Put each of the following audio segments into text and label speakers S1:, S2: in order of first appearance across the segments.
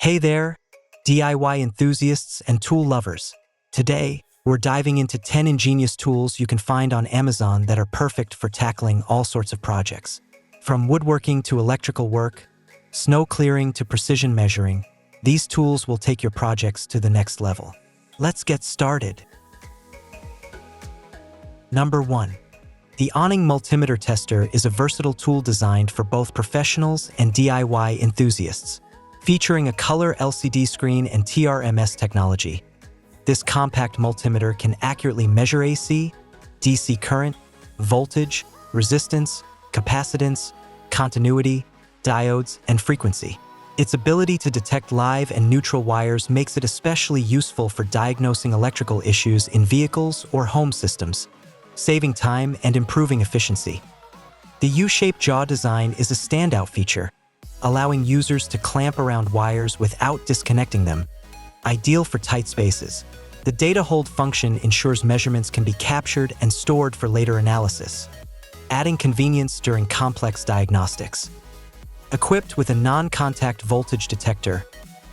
S1: Hey there, DIY enthusiasts and tool lovers. Today, we're diving into 10 ingenious tools you can find on Amazon that are perfect for tackling all sorts of projects. From woodworking to electrical work, snow clearing to precision measuring, these tools will take your projects to the next level. Let's get started. Number 1. The Awning multimeter tester is a versatile tool designed for both professionals and DIY enthusiasts. Featuring a color LCD screen and TRMS technology, this compact multimeter can accurately measure AC, DC current, voltage, resistance, capacitance, continuity, diodes, and frequency. Its ability to detect live and neutral wires makes it especially useful for diagnosing electrical issues in vehicles or home systems, saving time and improving efficiency. The U-shaped jaw design is a standout feature, allowing users to clamp around wires without disconnecting them, ideal for tight spaces. The data hold function ensures measurements can be captured and stored for later analysis, adding convenience during complex diagnostics. Equipped with a non-contact voltage detector,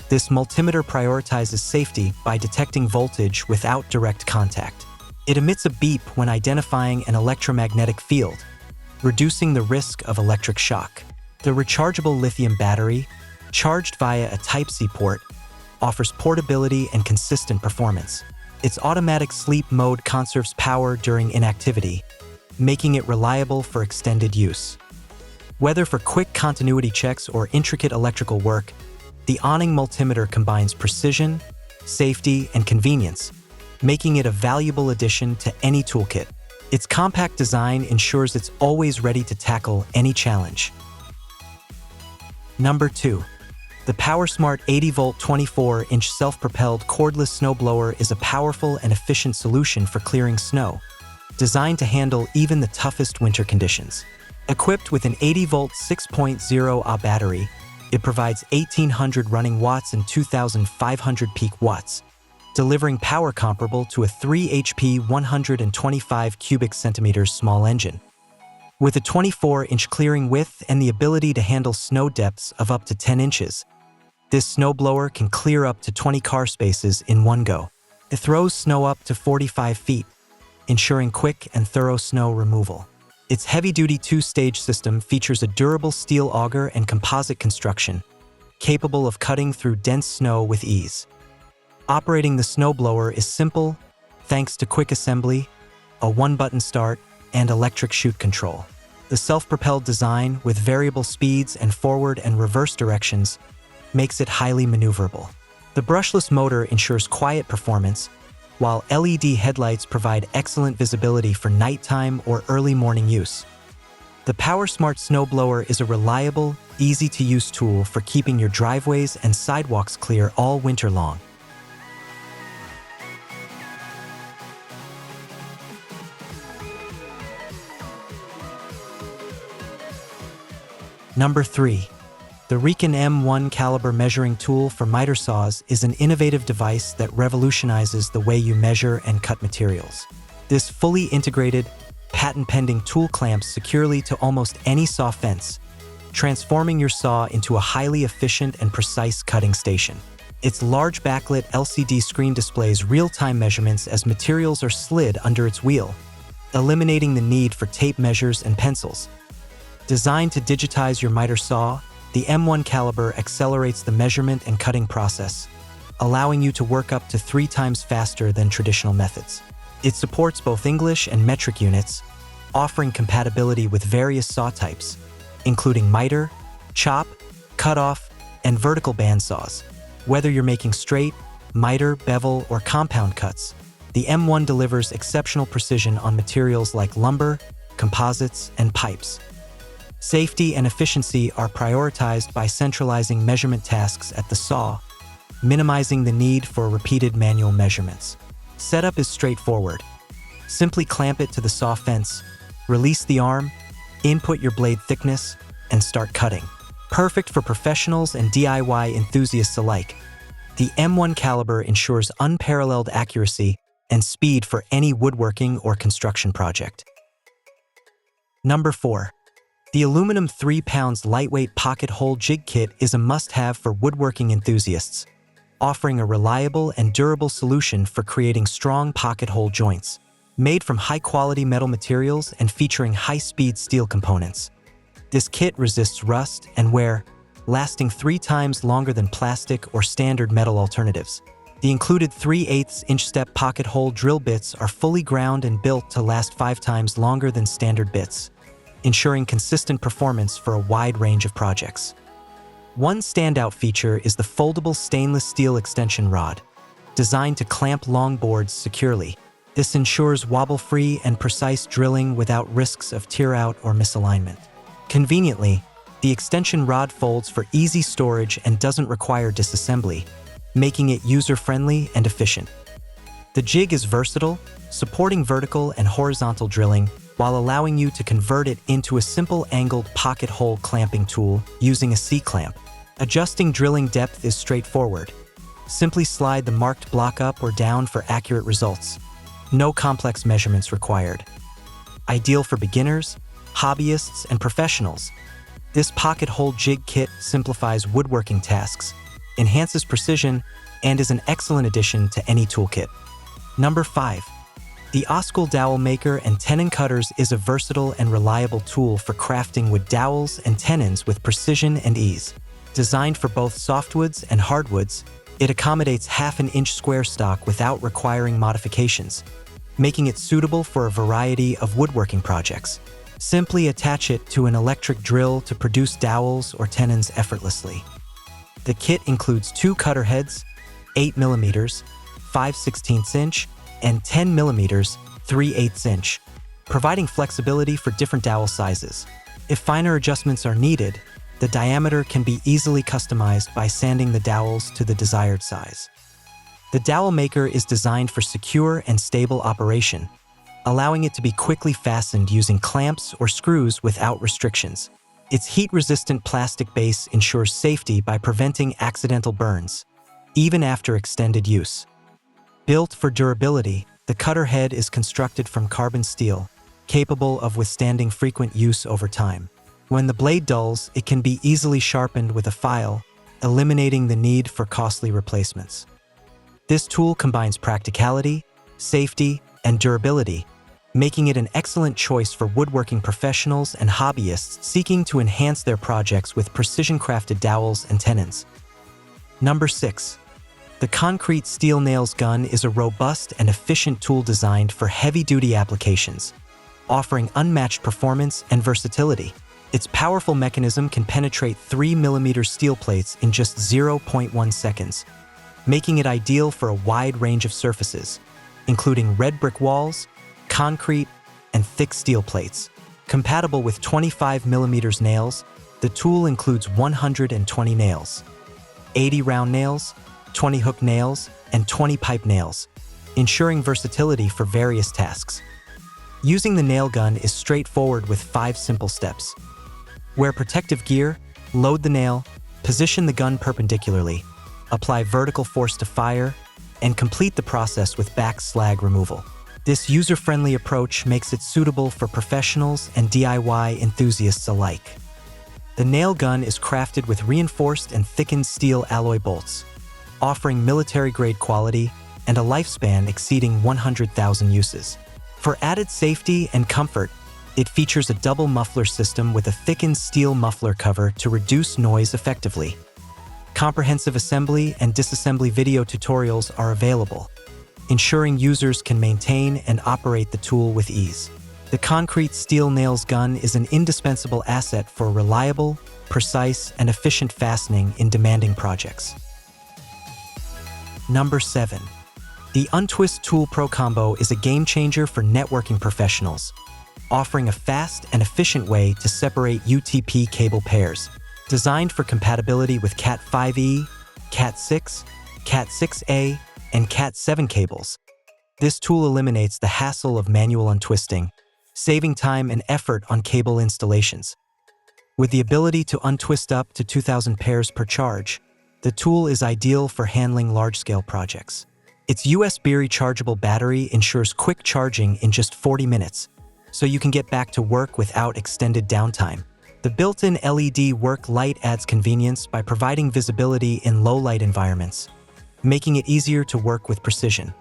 S1: this multimeter prioritizes safety by detecting voltage without direct contact. It emits a beep when identifying an electromagnetic field, reducing the risk of electric shock. The rechargeable lithium battery, charged via a Type-C port, offers portability and consistent performance. Its automatic sleep mode conserves power during inactivity, making it reliable for extended use. Whether for quick continuity checks or intricate electrical work, the Awning multimeter combines precision, safety, and convenience, making it a valuable addition to any toolkit. Its compact design ensures it's always ready to tackle any challenge. Number 2. The PowerSmart 80-volt 24-inch self-propelled cordless snowblower is a powerful and efficient solution for clearing snow, designed to handle even the toughest winter conditions. Equipped with an 80-volt 6.0 Ah battery, it provides 1,800 running watts and 2,500 peak watts, delivering power comparable to a 3 HP 125 cubic centimeters small engine. With a 24-inch clearing width and the ability to handle snow depths of up to 10 inches, this snowblower can clear up to 20 car spaces in one go. It throws snow up to 45 feet, ensuring quick and thorough snow removal. Its heavy-duty two-stage system features a durable steel auger and composite construction, capable of cutting through dense snow with ease. Operating the snowblower is simple, thanks to quick assembly, a one-button start, and electric chute control. The self-propelled design, with variable speeds and forward and reverse directions, makes it highly maneuverable. The brushless motor ensures quiet performance, while LED headlights provide excellent visibility for nighttime or early morning use. The PowerSmart snowblower is a reliable, easy-to-use tool for keeping your driveways and sidewalks clear all winter long. Number 3. The Recon M1 caliber measuring tool for miter saws is an innovative device that revolutionizes the way you measure and cut materials. This fully integrated, patent-pending tool clamps securely to almost any saw fence, transforming your saw into a highly efficient and precise cutting station. Its large backlit LCD screen displays real-time measurements as materials are slid under its wheel, eliminating the need for tape measures and pencils. Designed to digitize your miter saw, the M1 caliber accelerates the measurement and cutting process, allowing you to work up to 3 times faster than traditional methods. It supports both English and metric units, offering compatibility with various saw types, including miter, chop, cutoff, and vertical band saws. Whether you're making straight, miter, bevel, or compound cuts, the M1 delivers exceptional precision on materials like lumber, composites, and pipes. Safety and efficiency are prioritized by centralizing measurement tasks at the saw, minimizing the need for repeated manual measurements. Setup is straightforward. Simply clamp it to the saw fence, release the arm, input your blade thickness, and start cutting. Perfect for professionals and DIY enthusiasts alike, the M1 caliber ensures unparalleled accuracy and speed for any woodworking or construction project. Number 4. The aluminum 3 pounds lightweight pocket hole jig kit is a must-have for woodworking enthusiasts, offering a reliable and durable solution for creating strong pocket hole joints. Made from high-quality metal materials and featuring high-speed steel components, this kit resists rust and wear, lasting 3 times longer than plastic or standard metal alternatives. The included 3/8-inch step pocket hole drill bits are fully ground and built to last 5 times longer than standard bits, ensuring consistent performance for a wide range of projects. One standout feature is the foldable stainless steel extension rod, designed to clamp long boards securely. This ensures wobble-free and precise drilling without risks of tear-out or misalignment. Conveniently, the extension rod folds for easy storage and doesn't require disassembly, making it user-friendly and efficient. The jig is versatile, supporting vertical and horizontal drilling while allowing you to convert it into a simple angled pocket hole clamping tool using a C-clamp. Adjusting drilling depth is straightforward. Simply slide the marked block up or down for accurate results. No complex measurements required. Ideal for beginners, hobbyists, and professionals, this pocket hole jig kit simplifies woodworking tasks, enhances precision, and is an excellent addition to any toolkit. Number 5. The Dowel maker and tenon cutters is a versatile and reliable tool for crafting wood dowels and tenons with precision and ease. Designed for both softwoods and hardwoods, it accommodates 1/2 inch square stock without requiring modifications, making it suitable for a variety of woodworking projects. Simply attach it to an electric drill to produce dowels or tenons effortlessly. The kit includes 2 cutter heads, 8mm, 5/16 inch, and 10mm, 3/8 inch, providing flexibility for different dowel sizes. If finer adjustments are needed, the diameter can be easily customized by sanding the dowels to the desired size. The dowel maker is designed for secure and stable operation, allowing it to be quickly fastened using clamps or screws without restrictions. Its heat-resistant plastic base ensures safety by preventing accidental burns, even after extended use. Built for durability, the cutter head is constructed from carbon steel, capable of withstanding frequent use over time. When the blade dulls, it can be easily sharpened with a file, eliminating the need for costly replacements. This tool combines practicality, safety, and durability, making it an excellent choice for woodworking professionals and hobbyists seeking to enhance their projects with precision-crafted dowels and tenons. Number 6. The concrete steel nails gun is a robust and efficient tool designed for heavy-duty applications, offering unmatched performance and versatility. Its powerful mechanism can penetrate 3mm steel plates in just 0.1 seconds, making it ideal for a wide range of surfaces, including red brick walls, concrete, and thick steel plates. Compatible with 25mm nails, the tool includes 120 nails, 80 round nails, 20 hook nails, and 20 pipe nails, ensuring versatility for various tasks. Using the nail gun is straightforward with 5 simple steps. Wear protective gear, load the nail, position the gun perpendicularly, apply vertical force to fire, and complete the process with back slag removal. This user-friendly approach makes it suitable for professionals and DIY enthusiasts alike. The nail gun is crafted with reinforced and thickened steel alloy bolts, offering military-grade quality and a lifespan exceeding 100,000 uses. For added safety and comfort, it features a double muffler system with a thickened steel muffler cover to reduce noise effectively. Comprehensive assembly and disassembly video tutorials are available, ensuring users can maintain and operate the tool with ease. The concrete steel nails gun is an indispensable asset for reliable, precise, and efficient fastening in demanding projects. Number 7. The Untwist Tool Pro Combo is a game-changer for networking professionals, offering a fast and efficient way to separate UTP cable pairs. Designed for compatibility with Cat 5e, Cat 6, Cat 6a, and Cat 7 cables, this tool eliminates the hassle of manual untwisting, saving time and effort on cable installations. With the ability to untwist up to 2,000 pairs per charge, the tool is ideal for handling large-scale projects. Its USB rechargeable battery ensures quick charging in just 40 minutes, so you can get back to work without extended downtime. The built-in LED work light adds convenience by providing visibility in low-light environments, making it easier to work with precision.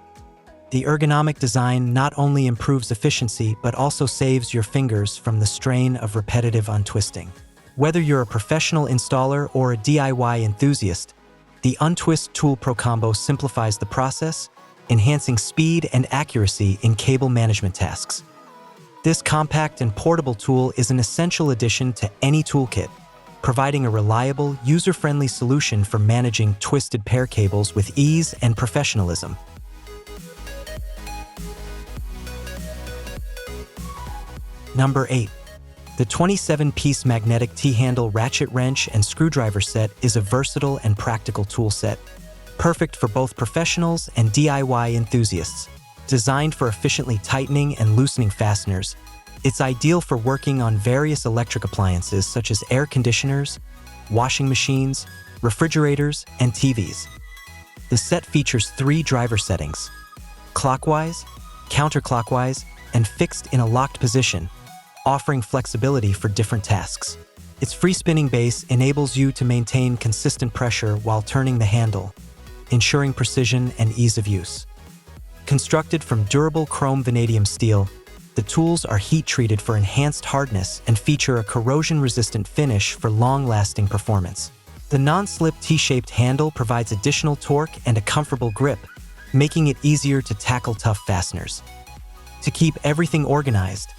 S1: The ergonomic design not only improves efficiency but also saves your fingers from the strain of repetitive untwisting. Whether you're a professional installer or a DIY enthusiast, the Untwist Tool Pro Combo simplifies the process, enhancing speed and accuracy in cable management tasks. This compact and portable tool is an essential addition to any toolkit, providing a reliable, user-friendly solution for managing twisted pair cables with ease and professionalism. Number 8. The 27-piece magnetic T-handle ratchet wrench and screwdriver set is a versatile and practical tool set, perfect for both professionals and DIY enthusiasts. Designed for efficiently tightening and loosening fasteners, it's ideal for working on various electric appliances such as air conditioners, washing machines, refrigerators, and TVs. The set features 3 driver settings: clockwise, counterclockwise, and fixed in a locked position, offering flexibility for different tasks. Its free-spinning base enables you to maintain consistent pressure while turning the handle, ensuring precision and ease of use. Constructed from durable chrome vanadium steel, the tools are heat-treated for enhanced hardness and feature a corrosion-resistant finish for long-lasting performance. The non-slip T-shaped handle provides additional torque and a comfortable grip, making it easier to tackle tough fasteners. To keep everything organized,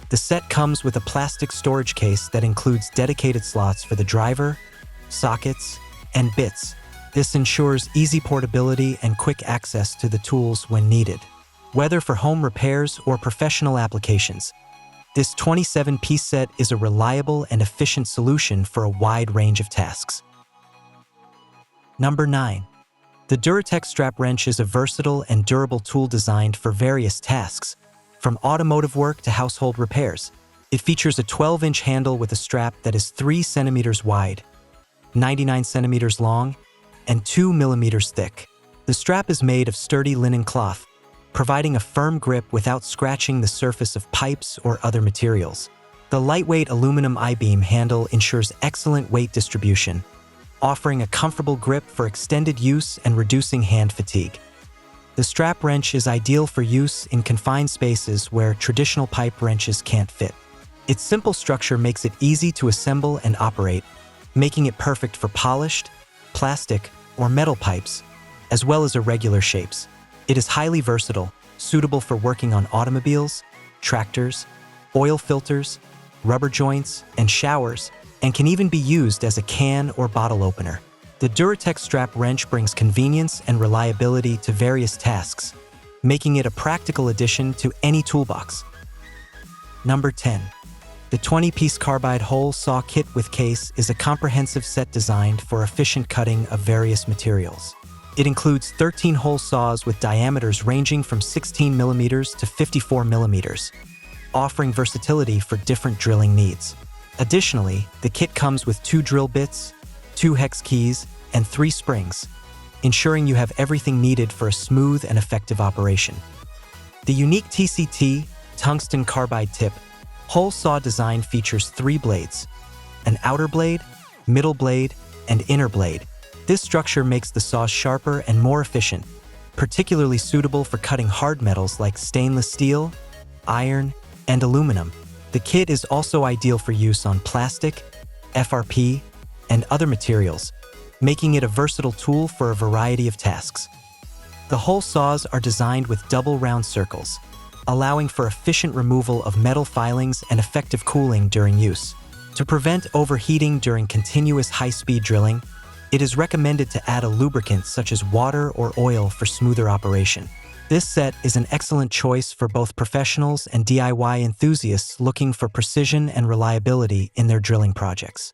S1: the set comes with a plastic storage case that includes dedicated slots for the driver, sockets, and bits. This ensures easy portability and quick access to the tools when needed. Whether for home repairs or professional applications, this 27-piece set is a reliable and efficient solution for a wide range of tasks. Number 9. The Durch strap wrench is a versatile and durable tool designed for various tasks, from automotive work to household repairs. It features a 12-inch handle with a strap that is 3 centimeters wide, 99 centimeters long, and 2 millimeters thick. The strap is made of sturdy linen cloth, providing a firm grip without scratching the surface of pipes or other materials. The lightweight aluminum I-beam handle ensures excellent weight distribution, offering a comfortable grip for extended use and reducing hand fatigue. The strap wrench is ideal for use in confined spaces where traditional pipe wrenches can't fit. Its simple structure makes it easy to assemble and operate, making it perfect for polished, plastic, or metal pipes, as well as irregular shapes. It is highly versatile, suitable for working on automobiles, tractors, oil filters, rubber joints, and showers, and can even be used as a can or bottle opener. The Durch strap wrench brings convenience and reliability to various tasks, making it a practical addition to any toolbox. Number 10. The 20-piece Carbide hole saw kit with case is a comprehensive set designed for efficient cutting of various materials. It includes 13 hole saws with diameters ranging from 16 millimeters to 54 millimeters, offering versatility for different drilling needs. Additionally, the kit comes with 2 drill bits, 2 hex keys, and 3 springs, ensuring you have everything needed for a smooth and effective operation. The unique TCT tungsten carbide tip hole saw design features 3 blades: an outer blade, middle blade, and inner blade. This structure makes the saw sharper and more efficient, particularly suitable for cutting hard metals like stainless steel, iron, and aluminum. The kit is also ideal for use on plastic, FRP, and other materials, making it a versatile tool for a variety of tasks. The hole saws are designed with double round circles, allowing for efficient removal of metal filings and effective cooling during use. To prevent overheating during continuous high-speed drilling, it is recommended to add a lubricant such as water or oil for smoother operation. This set is an excellent choice for both professionals and DIY enthusiasts looking for precision and reliability in their drilling projects.